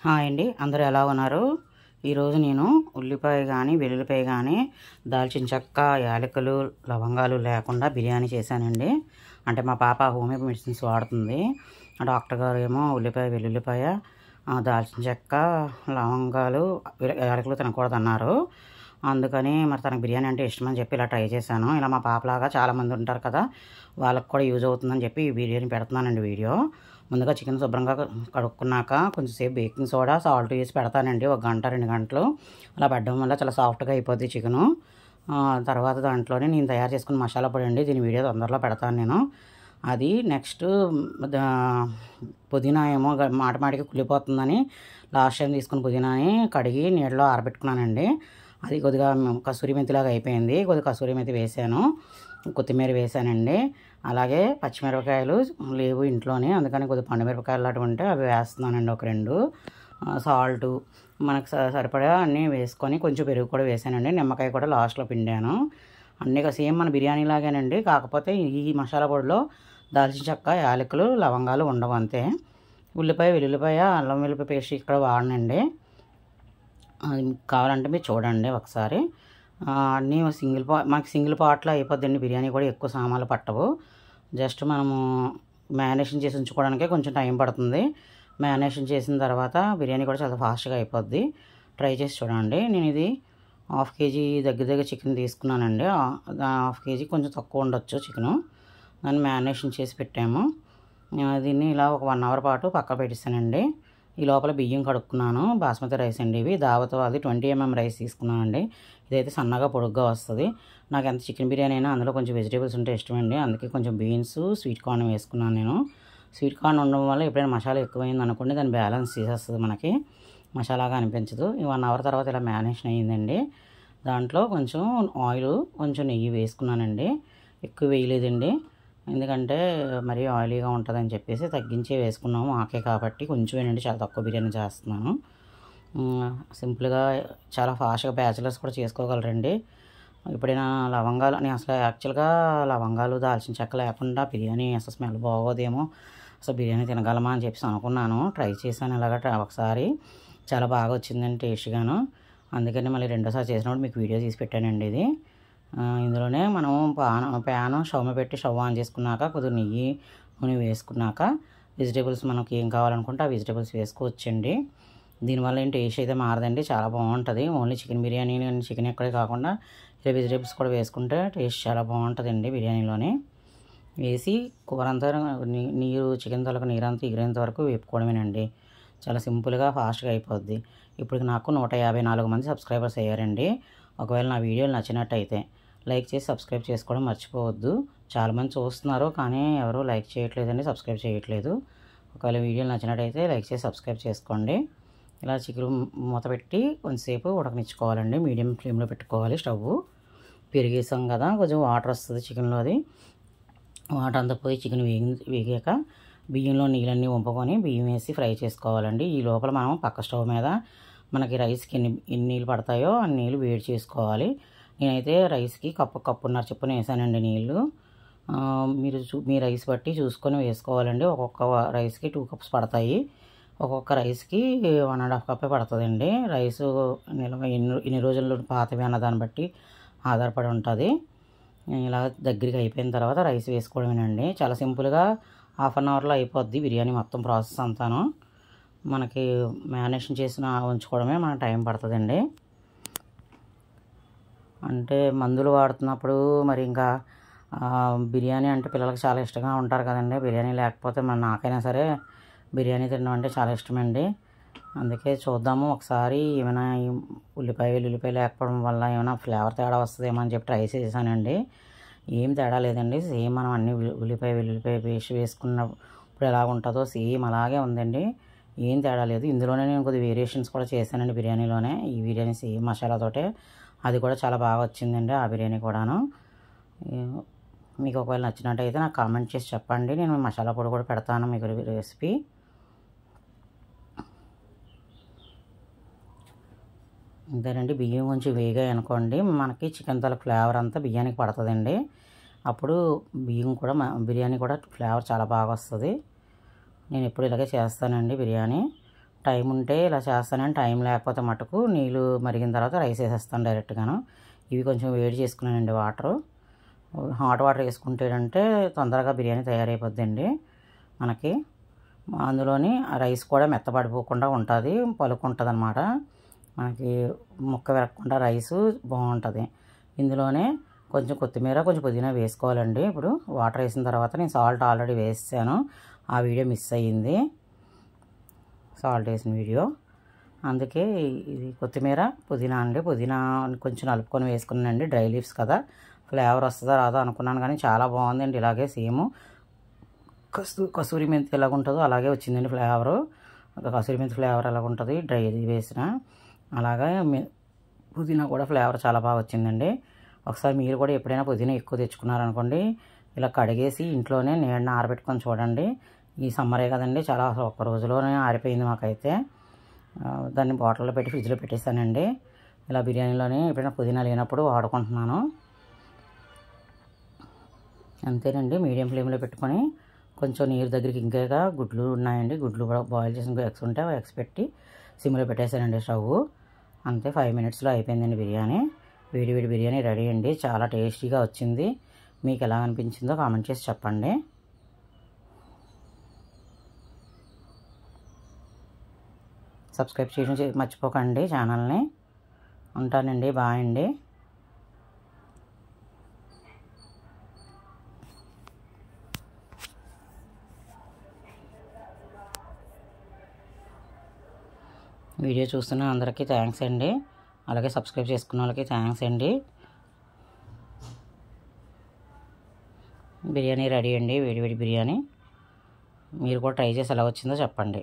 Hi అండి, అందరూ ఎలా ఉన్నారు? ఈరోజు నేను ఉల్లిపాయ కానీ వెల్లుల్లిపాయ కానీ దాల్చిన చెక్క, యాలకులు, లవంగాలు లేకుండా బిర్యానీ చేశానండి. అంటే మా పాప హోమియో మెడిసిన్స్ వాడుతుంది. డాక్టర్ గారు ఏమో ఉల్లిపాయ, వెల్లుల్లిపాయ, దాల్చిన చెక్క, లవంగాలు, యాలకులు తినకూడదన్నారు. అందుకని మరి తనకు బిర్యానీ అంటే ఇష్టమని చెప్పి ఇలా ట్రై చేశాను. ఇలా మా పాపలాగా చాలామంది ఉంటారు కదా, వాళ్ళకి కూడా యూజ్ అవుతుందని చెప్పి ఈ బిర్యానీ పెడుతున్నానండి వీడియో. ముందుగా చికెన్ శుభ్రంగా కడుక్కున్నాక కొంచెంసేపు బేకింగ్ సోడా, సాల్ట్ వేసి పెడతానండి. 1 గంట 2 గంటలు అలా పెట్టడం వల్ల చాలా సాఫ్ట్గా అయిపోద్ది చికెను. తర్వాత దాంట్లోనే నేను తయారు చేసుకున్న మసాలా పొడి అండి. దీని వీడియో తొందరలో పెడతాను నేను. అది నెక్స్ట్ పుదీనా ఏమో మాటికి కుళ్ళిపోతుందని లాస్ట్ టైం తీసుకున్న పుదీనాని కడిగి నీళ్ళలో ఆరబెట్టుకున్నానండి. అది కొద్దిగా కసూరి మెంతిలాగా అయిపోయింది. కొద్దిగా కసూరి మెంతి వేసాను, కొత్తిమీర వేసానండి. అలాగే పచ్చిమిరపకాయలు లేవు ఇంట్లోనే, అందుకని కొద్దిగా పండుమిరపకాయలు లాంటివి ఉంటే అవి వేస్తున్నానండి. ఒక 2 సాల్టు మనకు సరిపడా అన్నీ వేసుకొని కొంచెం పెరుగు కూడా వేసానండి. నిమ్మకాయ కూడా లాస్ట్లో పిండాను. అన్నీ సేమ్ మన బిర్యానీ లాగానండి. కాకపోతే ఈ మసాలా పొడిలో దాల్చిన చెక్క, యాలకులు, లవంగాలు ఉండవు అంతే. ఉల్లిపాయ, వెల్లుల్లిపాయ, అల్లం వెల్లుల్లిపాయ పేస్ట్ ఇక్కడ వాడనండి. కావాలంటే మీరు చూడండి ఒకసారి. అన్నీ మనకి సింగిల్ పాట్లో అయిపోద్దండి. బిర్యానీ కూడా ఎక్కువ సామాన్లు పట్టవు. జస్ట్ మనము మ్యారినేషన్ చేసి ఉంచుకోవడానికే కొంచెం టైం పడుతుంది. మ్యారినేషన్ చేసిన తర్వాత బిర్యానీ కూడా చాలా ఫాస్ట్గా అయిపోద్ది. ట్రై చేసి చూడండి. నేను ఇది 1/2 కేజీ దగ్గర చికెన్ తీసుకున్నానండి. 1/2 కేజీ కొంచెం తక్కువ ఉండొచ్చు చికెను. దాన్ని మ్యారినేషన్ చేసి పెట్టాము. దీన్ని ఇలా ఒక 1 అవర్ పాటు పక్క పెట్టేసానండి. ఈ లోపల బియ్యం కడుక్కున్నాను. బాస్మతి రైస్ అండి ఇవి. దావత్ అది 20 mm రైస్ తీసుకున్నానండి. ఇదైతే సన్నగా పొడుగ్గా వస్తుంది. నాకు ఎంత చికెన్ బిర్యానీ అయినా అందులో కొంచెం వెజిటేబుల్స్ ఉంటే ఇష్టమండి. అందుకే కొంచెం బీన్స్, స్వీట్ కార్న్ వేసుకున్నాను నేను. స్వీట్ కార్న్ ఉండడం వల్ల ఎప్పుడైనా మసాలా ఎక్కువైంది అనుకోండి, దాన్ని బ్యాలెన్స్ చేసేస్తుంది, మనకి మసాలాగా అనిపించదు. ఈ 1 అవర్ తర్వాత ఇలా మ్యారినేషన్ అయ్యిందండి. దాంట్లో కొంచెం ఆయిల్, కొంచెం నెయ్యి వేసుకున్నానండి. ఎక్కువ వేయలేదండి, ఎందుకంటే మరీ ఆయిలీగా ఉంటుందని చెప్పేసి తగ్గించే వేసుకున్నాము. ఆకే కాబట్టి కొంచెమేనండి, చాలా తక్కువ బిర్యానీ చేస్తున్నాను. సింపుల్గా చాలా ఫాస్ట్గా బ్యాచిలర్స్ కూడా చేసుకోగలరండి. ఎప్పుడైనా లవంగాలు, నేను అసలు యాక్చువల్గా లవంగాలు, దాల్చిన చెక్క లేకుండా బిర్యానీ అసలు స్మెల్ బాగోదేమో, అసలు బిర్యానీ తినగలమా అని చెప్పేసి అనుకున్నాను. ట్రై చేశాను ఇలాగ ఒకసారి, చాలా బాగా వచ్చిందండి టేస్ట్గాను. అందుకని మళ్ళీ రెండోసారి చేసినప్పుడు మీకు వీడియో తీసి పెట్టానండి ఇది. ఇందులోనే మనం ప్యాను స్టవ్ మీద పెట్టి స్టవ్ ఆన్ చేసుకున్నాక కొద్దిగా నెయ్యి, నూనె వేసుకున్నాక వెజిటేబుల్స్ మనకి ఏం కావాలనుకుంటే ఆ వెజిటేబుల్స్ వేసుకోవచ్చండి. దీనివల్ల ఏం టేస్ట్ అయితే మారదండి, చాలా బాగుంటుంది. ఓన్లీ చికెన్ బిర్యానీ, చికెన్ ఎక్కడే కాకుండా ఇలా వెజిటేబుల్స్ కూడా వేసుకుంటే టేస్ట్ చాలా బాగుంటుందండి బిర్యానీలోనే. వేసి కూర అంతా నీరు, చికెన్ తలకు నీరంతా ఎగిరేంత వరకు వేపుకోవడమేనండి. చాలా సింపుల్గా ఫాస్ట్గా అయిపోద్ది. ఇప్పుడు నాకు 154 మంది సబ్స్క్రైబర్స్ అయ్యారండి. ఒకవేళ నా వీడియోలు నచ్చినట్టయితే లైక్ చేసి సబ్స్క్రైబ్ చేసుకోవడం మర్చిపోవద్దు. చాలామంది చూస్తున్నారు కానీ ఎవరు లైక్ చేయట్లేదండి, సబ్స్క్రైబ్ చేయట్లేదు. ఒకవేళ వీడియోలు నచ్చినట్టయితే లైక్ చేసి సబ్స్క్రైబ్ చేసుకోండి. ఇలా చికెన్ మూత పెట్టి కొంచెంసేపు ఉడకనిచ్చుకోవాలండి. మీడియం ఫ్లేమ్లో పెట్టుకోవాలి స్టవ్. పెరిగేసాం కదా, కొంచెం వాటర్ వస్తుంది చికెన్లోది. వాటర్ అంతా పోయి చికెన్ వేగాక బియ్యంలో నీళ్ళన్నీ వంపుకొని బియ్యం వేసి ఫ్రై చేసుకోవాలండి. ఈ లోపల మనం పక్క స్టవ్ మీద మనకి రైస్కి ఎన్ని నీళ్ళు పడతాయో అన్ని నీళ్ళు వేడి చేసుకోవాలి. నేనైతే రైస్కి కప్పున్నర చొప్పున వేసానండి నీళ్ళు. మీరు మీ రైస్ బట్టి చూసుకొని వేసుకోవాలండి. ఒక్కొక్క రైస్కి 2 కప్స్ పడతాయి. ఒక్కొక్క రైస్కి 1.5 కప్పే పడుతుందండి. రైసు నిల్వ ఎన్ని రోజుల్లో పాతవి అన్న దాన్ని బట్టి ఆధారపడి ఉంటుంది. ఇలా దగ్గరికి అయిపోయిన తర్వాత రైస్ వేసుకోవడమేనండి. చాలా సింపుల్గా 1/2 అవర్లో అయిపోద్ది బిర్యానీ మొత్తం ప్రాసెస్ అంతాను. మనకి మ్యారినేషన్ చేసిన ఉంచుకోవడమే మనకు టైం పడుతుందండి. అంటే మందులు వాడుతున్నప్పుడు మరి ఇంకా బిర్యానీ అంటే పిల్లలకి చాలా ఇష్టంగా ఉంటారు కదండి. బిర్యానీ లేకపోతే నాకైనా సరే బిర్యానీ తినడం అంటే చాలా ఇష్టమండి. అందుకే చూద్దాము ఒకసారి ఏమైనా వెల్లుల్లిపాయ లేకపోవడం వల్ల ఏమైనా ఫ్లేవర్ తేడా వస్తుందేమో అని చెప్పి ట్రై చేశానండి. ఏం తేడా లేదండి. సేమ్ మనం అన్ని వెల్లుల్లిపాయ పేస్ట్ వేసుకున్నప్పుడు ఎలా ఉంటుందో సేమ్ అలాగే ఉందండి. ఏం తేడా లేదు. ఇందులోనే నేను కొద్దిగా వేరియేషన్స్ కూడా చేశానండి బిర్యానీలోనే. ఈ బిర్యానీ సేమ్ మసాలాతోటే, అది కూడా చాలా బాగా వచ్చిందండి ఆ బిర్యానీ కూడాను. మీకు ఒకవేళ నచ్చినట్టయితే నాకు కామెంట్ చేసి చెప్పండి. నేను మసాలా పొడి కూడా పెడతాను మీకు రెసిపీ. అంతేనండి. బియ్యం కొంచెం వేగాయి అనుకోండి, మనకి చికెన్ తల ఫ్లేవర్ అంతా బియ్యానికి పడుతుందండి. అప్పుడు బిర్యానీ కూడా ఫ్లేవర్ చాలా బాగా వస్తుంది. నేను ఎప్పుడు ఇలాగే చేస్తానండి బిర్యానీ. టైం ఉంటే ఇలా చేస్తానని, టైం లేకపోతే మటుకు నీళ్ళు మరిగిన తర్వాత రైస్ వేసేస్తాను డైరెక్ట్గాను. ఇవి కొంచెం వేడి చేసుకున్నానండి వాటరు. హాట్ వాటర్ వేసుకుంటేనంటే తొందరగా బిర్యానీ తయారైపోద్దండి మనకి. అందులోని రైస్ కూడా మెత్తబడిపోకుండా ఉంటుంది, పలుకుంటుంది అనమాట. మనకి ముక్క విరగకుండా రైసు బాగుంటుంది. ఇందులోనే కొంచెం కొత్తిమీర, కొంచెం పుదీనా వేసుకోవాలండి. ఇప్పుడు వాటర్ వేసిన తర్వాత నేను సాల్ట్ ఆల్రెడీ వేసాను, ఆ వీడియో మిస్ అయ్యింది, సాల్ట్ వేసిన వీడియో. అందుకే ఇది కొత్తిమీర, పుదీనా అండి. పుదీనా కొంచెం నలుపుకొని వేసుకున్నానండి, డ్రై లీవ్స్ కదా, ఫ్లేవర్ వస్తుందో రాదో అనుకున్నాను, కానీ చాలా బాగుందండి. ఇలాగే సేమ్ కసూరి మెంతి ఎలాగ ఉంటుందో అలాగే వచ్చిందండి ఫ్లేవరు. కసూరి మెంతి ఫ్లేవర్ ఎలాగ ఉంటుంది డ్రై వేసిన, అలాగే పుదీనా కూడా ఫ్లేవర్ చాలా బాగా వచ్చిందండి. ఒకసారి మీరు కూడా ఎప్పుడైనా పుదీనా ఎక్కువ తెచ్చుకున్నారనుకోండి, ఇలా కడిగేసి ఇంట్లోనే నీడన ఆరబెట్టుకొని చూడండి. ఈ సమ్మరే కదండి, చాలా ఒక్క రోజులోనే ఆరిపోయింది మాకైతే. దాన్ని బాటిల్లో పెట్టి ఫ్రిడ్జ్లో పెట్టేస్తానండి. ఇలా బిర్యానీలోనే ఎప్పుడైనా పుదీనా లేనప్పుడు వాడుకుంటున్నాను. అంతేనండి, మీడియం ఫ్లేమ్లో పెట్టుకొని కొంచెం నీరు దగ్గరికి ఇంకేగా గుడ్లు ఉన్నాయండి, గుడ్లు కూడా బాయిల్ చేసిన ఎగ్స్ ఉంటే ఎగ్స్ పెట్టి సిమ్లో పెట్టేశానండి స్టవ్. అంతే, 5 మినిట్స్లో అయిపోయిందండి బిర్యానీ. వేడి వేడి బిర్యానీ రెడీ అండి. చాలా టేస్టీగా వచ్చింది. మీకు ఎలా అనిపించిందో కామెంట్ చేసి చెప్పండి. సబ్స్క్రైబ్ చేయడం మర్చిపోకండి ఛానల్ని. ఉంటానండి, బాయ్ అండి. వీడియో చూస్తున్న అందరికీ థ్యాంక్స్ అండి. అలాగే సబ్స్క్రైబ్ చేసుకున్న వాళ్ళకి థ్యాంక్స్ అండి. బిర్యానీ రెడీ అండి, వేడి వేడి బిర్యానీ. మీరు కూడా ట్రై చేసి ఎలా వచ్చిందో చెప్పండి.